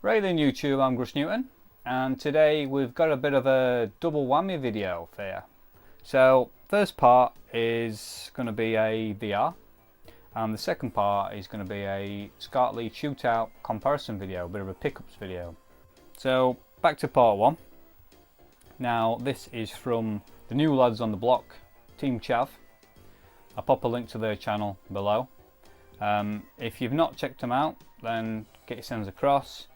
Right then YouTube, I'm Scart Newton, and today we've got a bit of a double whammy video for you. So first part is going to be a VR, and the second part is going to be a Scart Shootout comparison video, a bit of a pickups video. So back to part one. Now this is from the new lads on the block, Team CHAV. I'll pop a link to their channel below. If you've not checked them out, then get your sends across.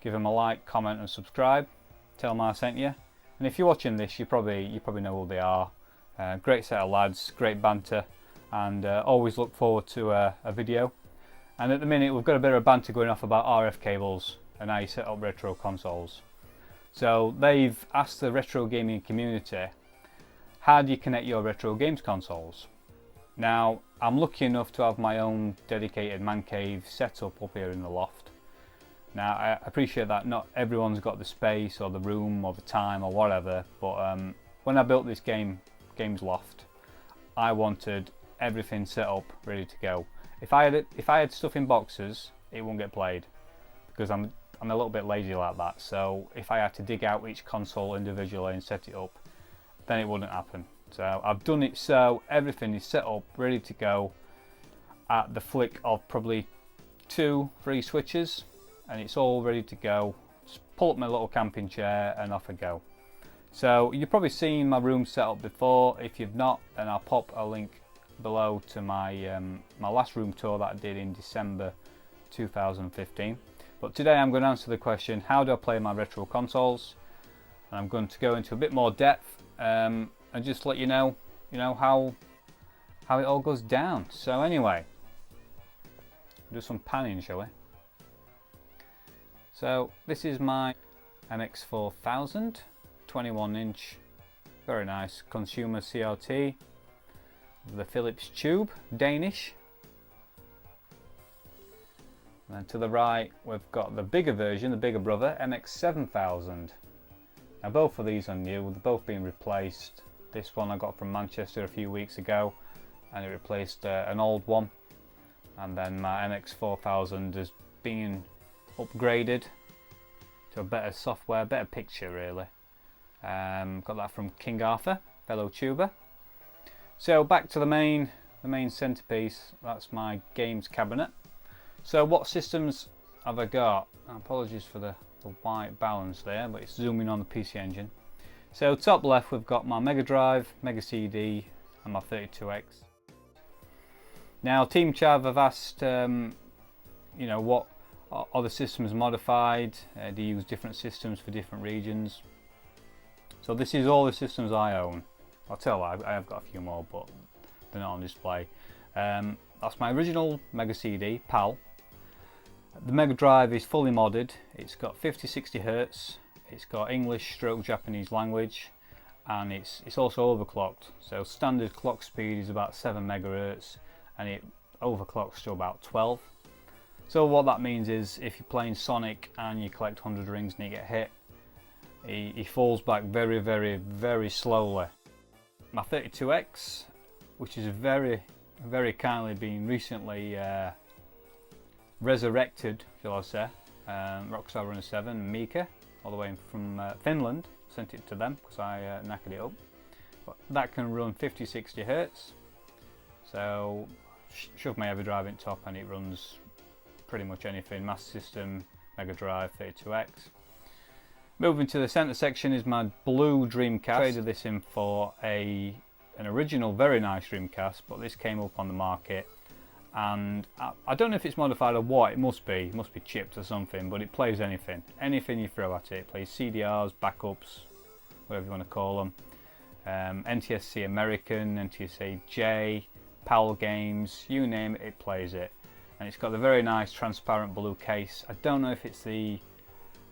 Give them a like, comment and subscribe. Tell them I sent you. And if you're watching this, you probably know who they are. Great set of lads, great banter, and always look forward to a video. And at the minute we've got a bit of banter going off about RF cables and how you set up retro consoles. So they've asked the retro gaming community, how do you connect your retro games consoles? Now I'm lucky enough to have my own dedicated man cave set up here in the loft. Now I appreciate that not everyone's got the space or the room or the time or whatever, but when I built this games loft, I wanted everything set up ready to go. If I had stuff in boxes, it won't get played because I'm a little bit lazy like that. So if I had to dig out each console individually and set it up, then it wouldn't happen. So I've done it so everything is set up ready to go at the flick of probably 2-3 switches. And it's all ready to go. Just pull up my little camping chair and off I go. So you've probably seen my room set up before. If you've not, then I'll pop a link below to my my last room tour that I did in December 2015. But today I'm going to answer the question, how do I play my retro consoles? And I'm going to go into a bit more depth and just let you know how it all goes down. So anyway, do some panning, shall we? So this is my MX4000 21-inch, very nice consumer CRT, the Philips tube, Danish. And then to the right we've got the bigger version, the bigger brother, MX7000. Now both of these are new, they're both being replaced. This one I got from Manchester a few weeks ago and it replaced an old one. And then my MX4000 is being upgraded to a better software, better picture really. Got that from King Arthur, fellow tuber. So back to the main centerpiece, that's my games cabinet. So what systems have I got? Apologies for the white balance there, but it's zooming on the PC Engine. So top left we've got my Mega Drive, Mega CD and my 32X. Now Team CHAV have asked what are the systems modified? Do you use different systems for different regions? So this is all the systems I own. I'll tell you, I have got a few more, but they're not on display. That's my original Mega CD, PAL. The Mega Drive is fully modded. It's got 50-60 Hz. It's got English/Japanese language, and it's also overclocked. So standard clock speed is about 7 MHz, and it overclocks to about 12. So what that means is if you're playing Sonic and you collect 100 rings and you get hit, he falls back very, very, very slowly. My 32X, which is very, very kindly been recently resurrected, shall I say. Rockstar Runner 7, Mika, all the way from Finland, sent it to them because I knackered it up. But that can run 50-60 Hz. So shove my EverDrive in top and it runs pretty much anything. Master System, Mega Drive, 32X. Moving to the centre section is my blue Dreamcast. I traded this in for an original very nice Dreamcast, but this came up on the market and I don't know if it's modified or what. It must be chipped or something, but it plays anything you throw at it. It plays CDRs, backups, whatever you want to call them, NTSC American, NTSC J, PAL games, you name it, it plays it. And it's got the very nice transparent blue case. I don't know if it's the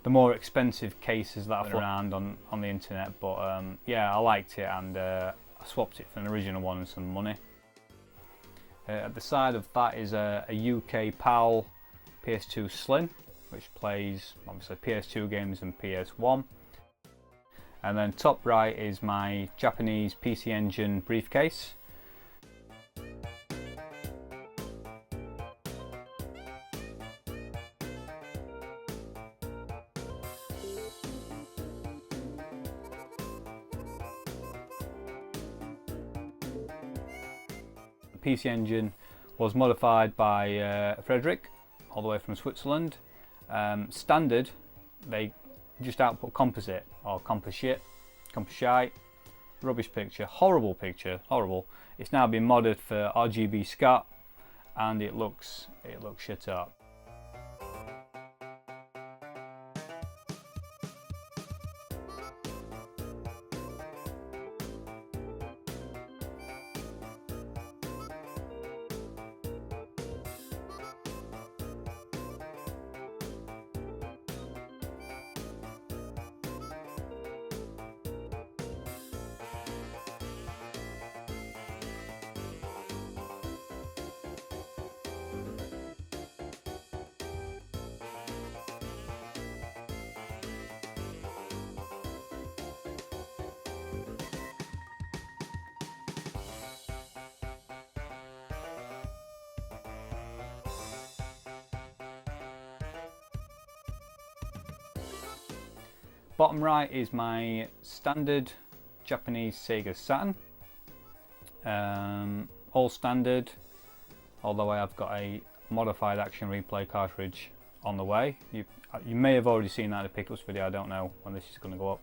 more expensive cases that I've found around on the internet, but yeah, I liked it and I swapped it for an original one and some money. At the side of that is a UK PAL PS2 Slim which plays obviously PS2 games and PS1. And then top right is my Japanese PC Engine briefcase. The PC Engine was modified by Fredrik, all the way from Switzerland. Standard, they just output composite or composite, rubbish picture, horrible, horrible. It's now been modded for RGB Scart, and it looks shit up. Bottom right is my standard Japanese Sega Saturn, all standard, although I have got a modified action replay cartridge on the way. You may have already seen that in the pickups video, I don't know when this is going to go up.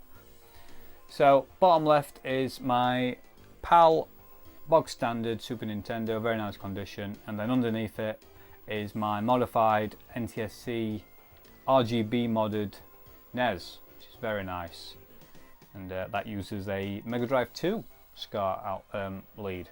So bottom left is my PAL bog standard Super Nintendo, very nice condition, and then underneath it is my modified NTSC RGB modded NES. Very nice, and that uses a Mega Drive 2 Scart lead.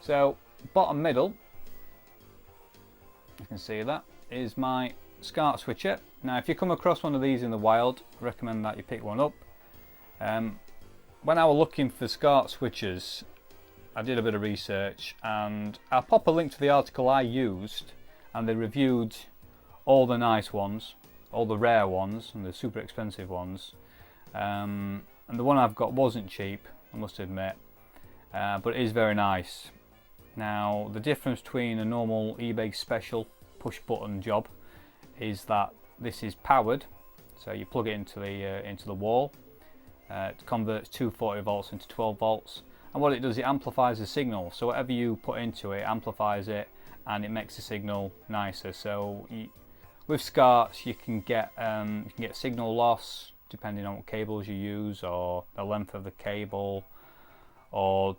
So bottom middle, you can see that, is my Scart switcher. Now if you come across one of these in the wild, I recommend that you pick one up. When I was looking for Scart switchers, I did a bit of research, and I'll pop a link to the article I used, and they reviewed all the nice ones, all the rare ones and the super expensive ones, and the one I've got wasn't cheap, I must admit, but it is very nice. Now the difference between a normal eBay special push button job is that this is powered, so you plug it into the wall, it converts 240 volts into 12 volts, and what it does, it amplifies the signal, so whatever you put into it amplifies it and it makes the signal nicer. So with Scarts you can get signal loss depending on what cables you use, or the length of the cable, or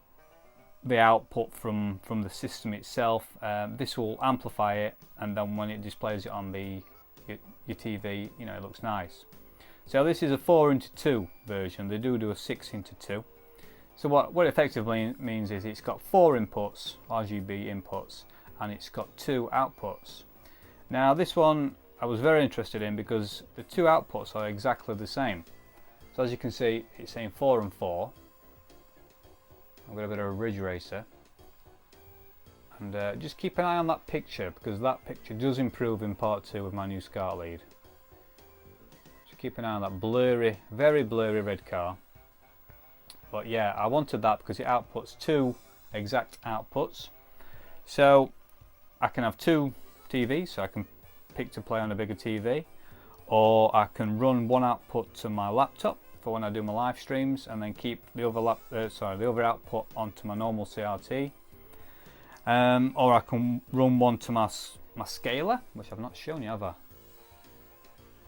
the output from the system itself. This will amplify it, and then when it displays it on your TV, you know, it looks nice. So this is a 4x2 version. They do a 6x2. So what it effectively means is it's got 4 inputs, RGB inputs, and it's got 2 outputs. Now this one I was very interested in because the 2 outputs are exactly the same. So as you can see, it's saying 4 and 4. I've got a bit of a ridge racer, and just keep an eye on that picture, because that picture does improve in part 2 with my new Scart lead. Just keep an eye on that blurry, very blurry red car. But yeah, I wanted that because it outputs 2 exact outputs, so I can have 2 TVs, so I can pick to play on a bigger TV, or I can run one output to my laptop for when I do my live streams, and then keep the other output onto my normal CRT, or I can run one to my scaler, which I've not shown you, have I?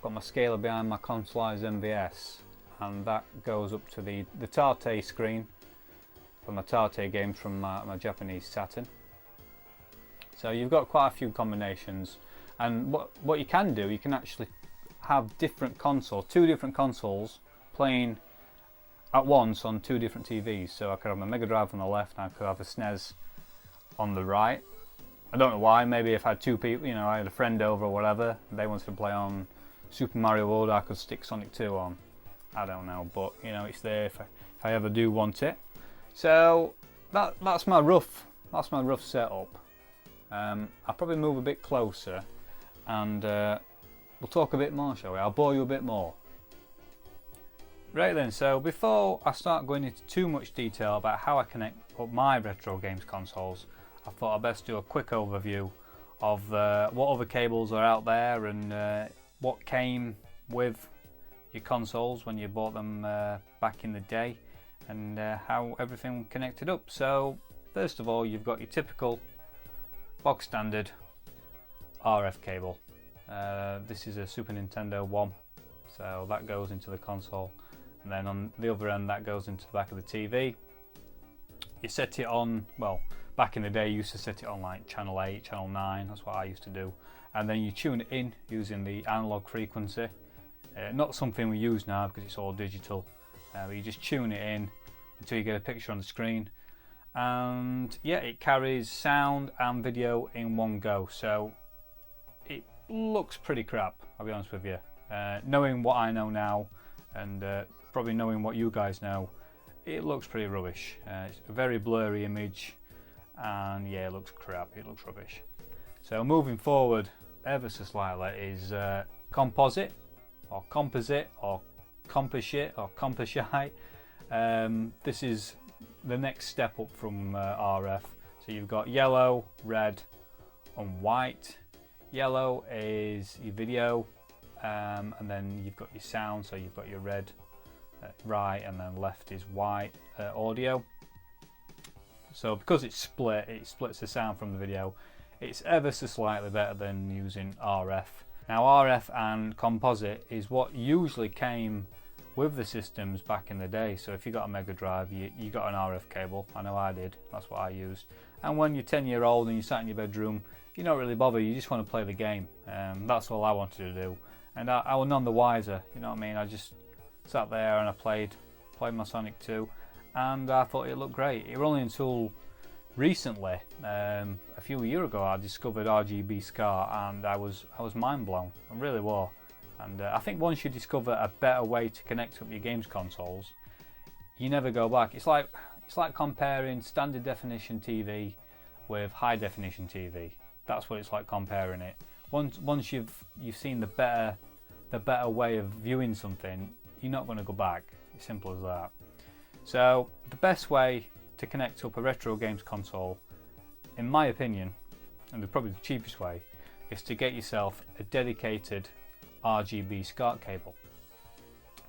Got my scaler behind my consoleized MVS, and that goes up to the Tate screen for my Tate games from my Japanese Saturn. So you've got quite a few combinations, and what you can do, you can actually have different consoles, 2 different consoles playing at once on 2 different TVs. So I could have my Mega Drive on the left and I could have a SNES on the right. I don't know why. Maybe if I had 2 people, you know, I had a friend over or whatever, they wanted to play on Super Mario World, I could stick Sonic 2 on. I don't know, but you know, it's there if I ever do want it. So that's my rough setup. I'll probably move a bit closer and we'll talk a bit more, shall we? I'll bore you a bit more. Right then, so before I start going into too much detail about how I connect up my retro games consoles, I thought I'd best do a quick overview of what other cables are out there and what came with your consoles when you bought them back in the day, and how everything connected up. So first of all, you've got your typical box standard RF cable. This is a Super Nintendo one, so that goes into the console, and then on the other end that goes into the back of the TV. You set it on, well, back in the day you used to set it on like channel 8, channel 9, that's what I used to do, and then you tune it in using the analog frequency. Not something we use now because it's all digital, but you just tune it in until you get a picture on the screen, and yeah, it carries sound and video in one go, so it looks pretty crap, I'll be honest with you. Knowing what I know now, and probably knowing what you guys know, it looks pretty rubbish. It's a very blurry image, and yeah, it looks crap, it looks rubbish. So moving forward ever so slightly is composite or composite or composite or composite. This is the next step up from RF. So you've got yellow, red and white. Yellow is your video, and then you've got your sound, so you've got your red right, and then left is white audio. So because it's split, it splits the sound from the video. It's ever so slightly better than using RF. Now RF and composite is what usually came with the systems back in the day. So if you got a Mega Drive, you got an RF cable. I know I did, that's what I used. And when you're 10-year-old and you sat in your bedroom, you don't really bother, you just want to play the game. That's all I wanted to do. And I was none the wiser, you know what I mean? I just sat there and I played my Sonic 2, and I thought it looked great. It was only until recently, a few years ago, I discovered RGB Scart, and I was mind blown. I really was. And I think once you discover a better way to connect up your games consoles, you never go back. It's like comparing standard definition TV with high definition TV. That's what it's like comparing it. Once you've seen the better way of viewing something, you're not going to go back. It's simple as that. So the best way to connect up a retro games console, in my opinion, and probably the cheapest way, is to get yourself a dedicated RGB SCART cable.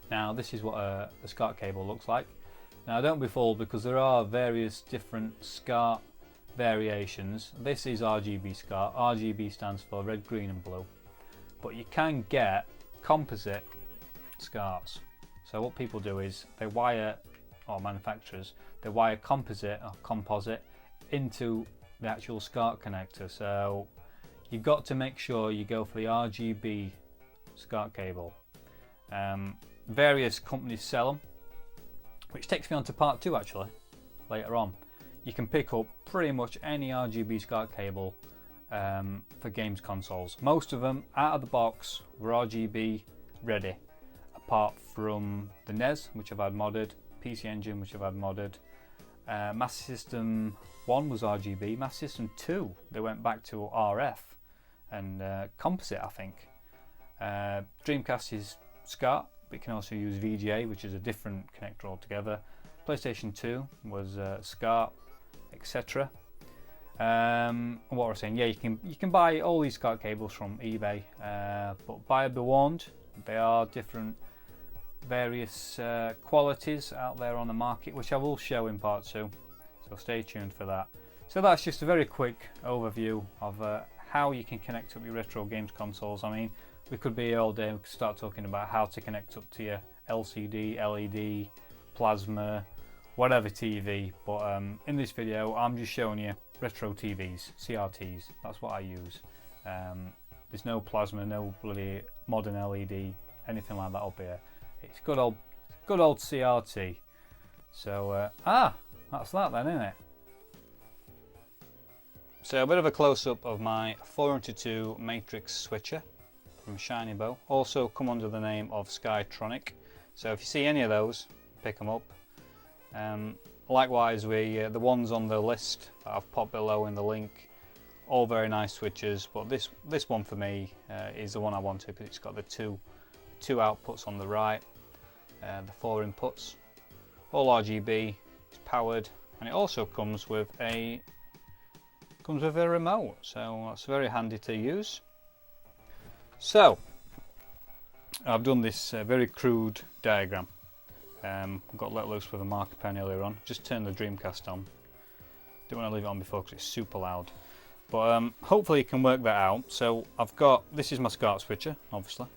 Now this is what a SCART cable looks like. Now don't be fooled, because there are various different SCART variations. This is RGB SCART. RGB stands for red, green and blue. But you can get composite SCARTs. So what people do is they wire, or manufacturers, they wire composite or composite into the actual SCART connector. So you've got to make sure you go for the RGB SCART cable. Various companies sell them, which takes me on to part 2 actually, later on. You can pick up pretty much any RGB SCART cable for games consoles. Most of them out of the box were RGB ready, apart from the NES, which I've had modded, PC Engine, which I've had modded. Master System 1 was RGB, Master System 2 they went back to RF and composite, I think. Dreamcast is SCART, but you can also use VGA, which is a different connector altogether. PlayStation 2 was SCART, etc. What was I saying? Yeah, you can buy all these SCART cables from eBay, but buyer be warned, they are different, various qualities out there on the market, which I will show in part 2. So stay tuned for that. So that's just a very quick overview of how you can connect up your retro games consoles. I mean, we could be here all day. We could start talking about how to connect up to your LCD, LED, plasma, whatever TV. But in this video, I'm just showing you retro TVs, CRTs. That's what I use. There's no plasma, no bloody modern LED, anything like that up here. It's good old CRT. So that's that then, isn't it? So a bit of a close-up of my 4x2 matrix switcher from Shinybo, also come under the name of Skytronic. So if you see any of those, pick them up. Likewise, the ones on the list that I've popped below in the link, all very nice switches, but this one for me is the one I wanted because it's got the two outputs on the right, the 4 inputs, all RGB, it's powered, and it also comes with a remote, so that's very handy to use. So I've done this very crude diagram. Got let loose with a marker pen earlier on. Just turned the Dreamcast on. Didn't want to leave it on before because it's super loud. But hopefully you can work that out. So I've got, this is my Scart switcher, obviously.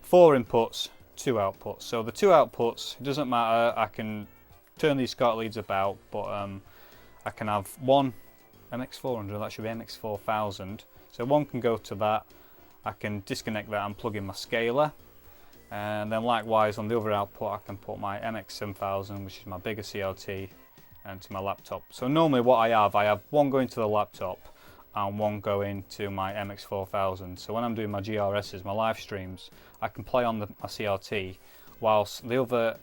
4 inputs, 2 outputs. So the 2 outputs, it doesn't matter. I can turn these Scart leads about, but I can have one MX400, that should be MX4000. So one can go to that. I can disconnect that and plug in my scaler. And then likewise on the other output I can put my MX7000, which is my bigger CRT, to my laptop. So normally what I have one going to the laptop and one going to my MX4000. So when I'm doing my GRSs, my live streams, I can play on my CRT whilst the other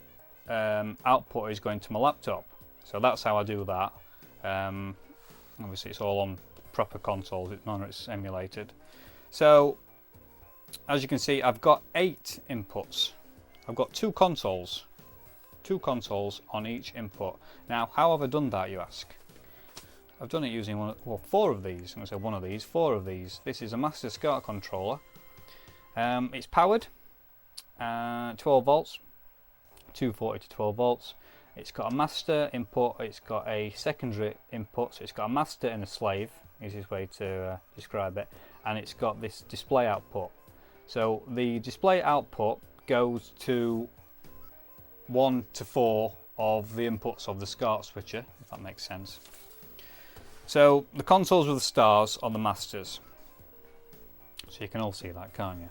output is going to my laptop. So that's how I do that. Obviously it's all on proper consoles, none of it's emulated. So as you can see, I've got 8 inputs. I've got 2 consoles on each input. Now, how have I done that, you ask? I've done it using 4 of these. I'm going to say one of these, 4 of these. This is a Master Scart controller. It's powered, 12 volts, 240 to 12 volts. It's got a master input, it's got a secondary input, so it's got a master and a slave, easiest way to describe it, and it's got this display output. So the display output goes to 1 to 4 of the inputs of the Scart switcher, if that makes sense. So the consoles with the stars are the masters. So you can all see that, can't you?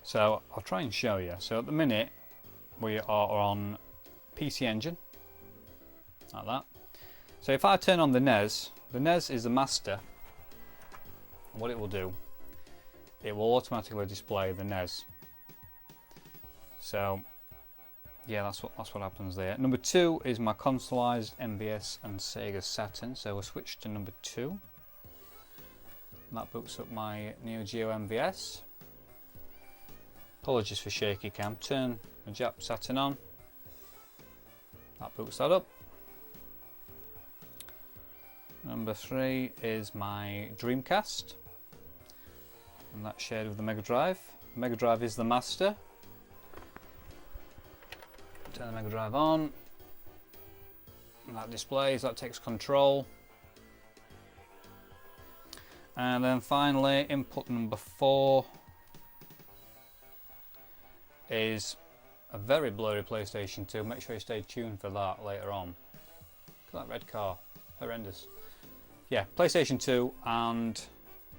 So I'll try and show you. So at the minute we are on PC Engine, like that. So if I turn on the NES is the master. What it will do, it will automatically display the NES. So yeah, that's what happens there. Number 2 is my consoleized MVS and Sega Saturn. So we'll switch to number 2. And that boots up my Neo Geo MVS. Apologies for shaky cam. Turn the Jap Saturn on. That boots that up. Number 3 is my Dreamcast, and that's shared with the Mega Drive. The Mega Drive is the master. Turn the Mega Drive on. And that displays, that takes control. And then finally, input number 4 is a very blurry PlayStation 2. Make sure you stay tuned for that later on. Look at that red car, horrendous. Yeah, PlayStation 2 and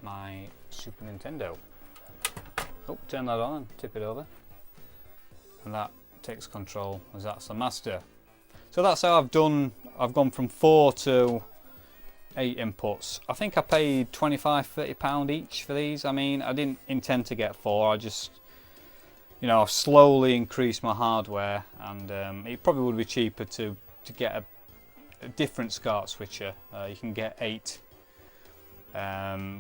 my Super Nintendo. Oh, turn that on and tip it over. And that takes control, as that's the master. So that's how I've gone from 4 to 8 inputs. I think I paid £25–30 each for these. I mean, I didn't intend to get 4, I just, you know, I've slowly increased my hardware, and it probably would be cheaper to get a different Scart switcher. You can get 8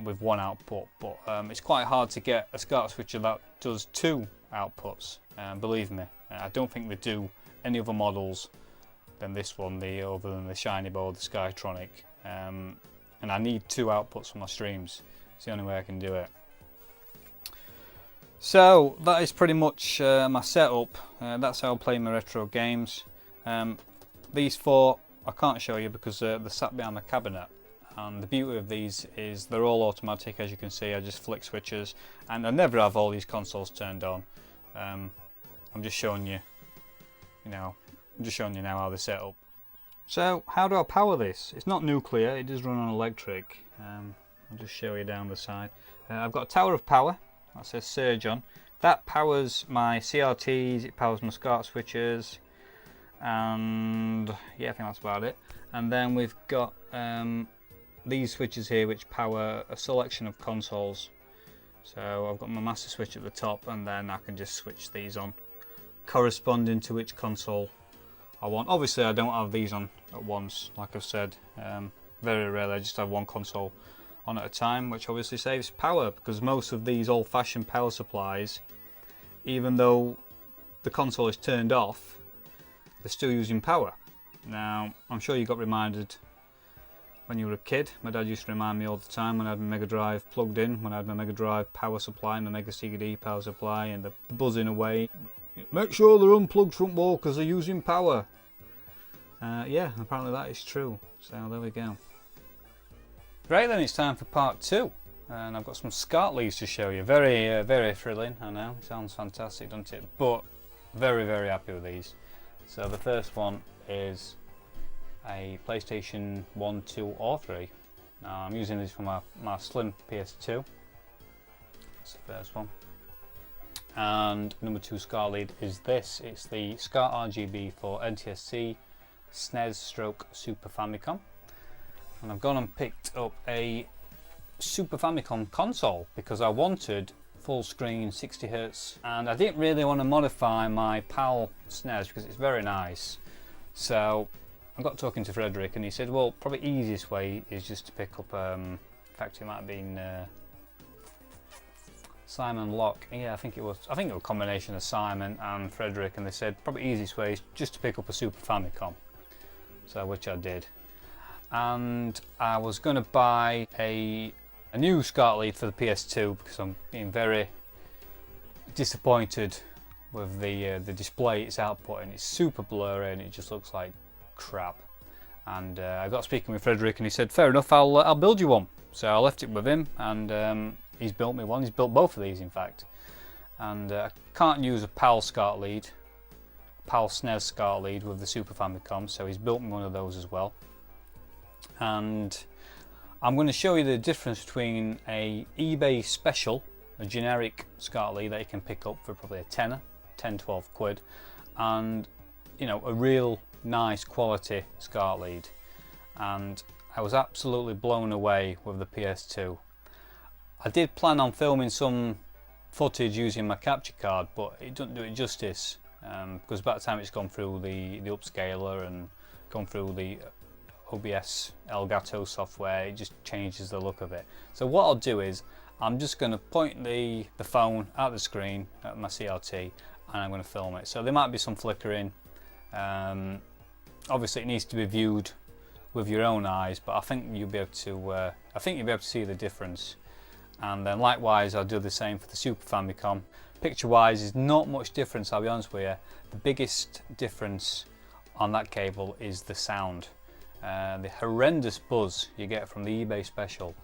with 1 output, but it's quite hard to get a Scart switcher that does 2 outputs. Believe me, I don't think they do any other models than this one, other than the Shinybo or the Skytronic. And I need 2 outputs for my streams. It's the only way I can do it. So that is pretty much my setup. That's how I play my retro games. These 4 I can't show you because they're sat behind my cabinet, and the beauty of these is they're all automatic. As you can see, I just flick switches, and I never have all these consoles turned on. I'm just showing you, now how they're set up. So how do I power this? It's not nuclear, it does run on electric. I'll just show you down the side. I've got a tower of power that says Surge on. That powers my CRTs, it powers my Scart switches. and yeah, I think that's about it. And then we've got these switches here which power a selection of consoles. So I've got my master switch at the top, and then I can just switch these on corresponding to which console I want. Obviously I don't have these on at once, like I've said. Very rarely I just have one console on at a time, which obviously saves power, because most of these old-fashioned power supplies, even though the console is turned off, they're still using power. Now, I'm sure you got reminded when you were a kid. My dad used to remind me all the time when I had my Mega Drive plugged in, when I had my Mega Drive power supply, my Mega CD power supply, and the buzzing away. Make sure they're unplugged front wall because they're using power. Yeah, apparently that is true. So there we go. Right then, it's time for part 2. And I've got some Scart leads to show you. Very, very thrilling, I know. Sounds fantastic, doesn't it? But very, very happy with these. So the first one is a PlayStation 1, 2 or 3. Now I'm using this for my slim PS2. That's the first one. And number 2 Scart lead is this. It's the Scart RGB for NTSC, SNES stroke Super Famicom. And I've gone and picked up a Super Famicom console because I wanted full screen 60Hz, and I didn't really want to modify my PAL SNES because it's very nice. So I got talking to Fredrik, and he said, well, probably easiest way is just to pick up, in fact it might have been Simon Locke. Yeah, I think it was a combination of Simon and Fredrik, and they said probably easiest way is just to pick up a Super Famicom. So which I did. And I was going to buy a new Scart lead for the PS2 because I'm being very disappointed with the display it's outputting. It's super blurry and it just looks like crap. And I got speaking with Fredrik, and he said, fair enough, I'll build you one. So I left it with him, and he's built me one. He's built both of these, in fact. And I can't use a PAL Scart lead, PAL SNES Scart lead with the Super Famicom, so he's built me one of those as well. And I'm going to show you the difference between a eBay special, a generic Scart lead that you can pick up for probably a tenner, 10-12 quid, and you know, a real nice quality Scart lead. And I was absolutely blown away with the PS2. I did plan on filming some footage using my capture card, but it doesn't do it justice, because by the time it's gone through the upscaler and gone through the OBS Elgato software, it just changes the look of it. So what I'll do is I'm just going to point the phone at the screen at my CRT, and I'm going to film it. So there might be some flickering. Obviously it needs to be viewed with your own eyes, but I think you'll be able to see the difference. And then likewise I'll do the same for the Super Famicom. Picture wise is not much difference, I'll be honest with you. The biggest difference on that cable is the sound. The horrendous buzz you get from the eBay special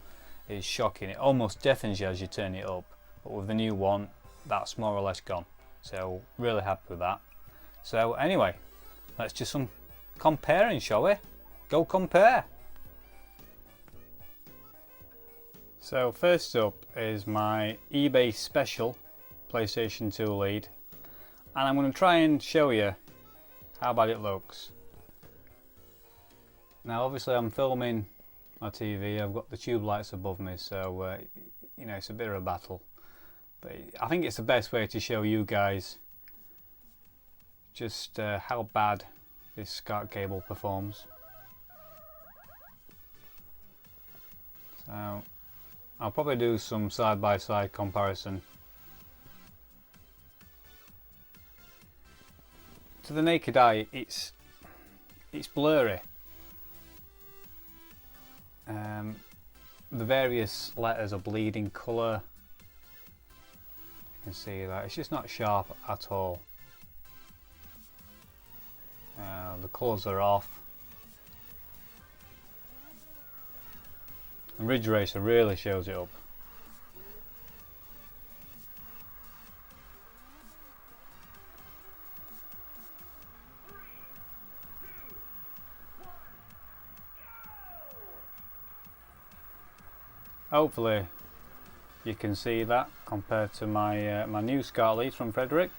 is shocking. It almost deafens you as you turn it up, but with the new one that's more or less gone. So really happy with that. So anyway, let's do some comparing, shall we? Go compare! So first up is my eBay special PlayStation 2 lead, and I'm going to try and show you how bad it looks. Now obviously I'm filming my TV, I've got the tube lights above me, so you know, it's a bit of a battle. But I think it's the best way to show you guys just how bad this Scart cable performs. So I'll probably do some side-by-side comparison. To the naked eye, it's blurry. The various letters are bleeding colour. You can see that it's just not sharp at all. The colours are off. And Ridge Racer really shows it up. Hopefully you can see that compared to my my new Scart lead from Fredrik.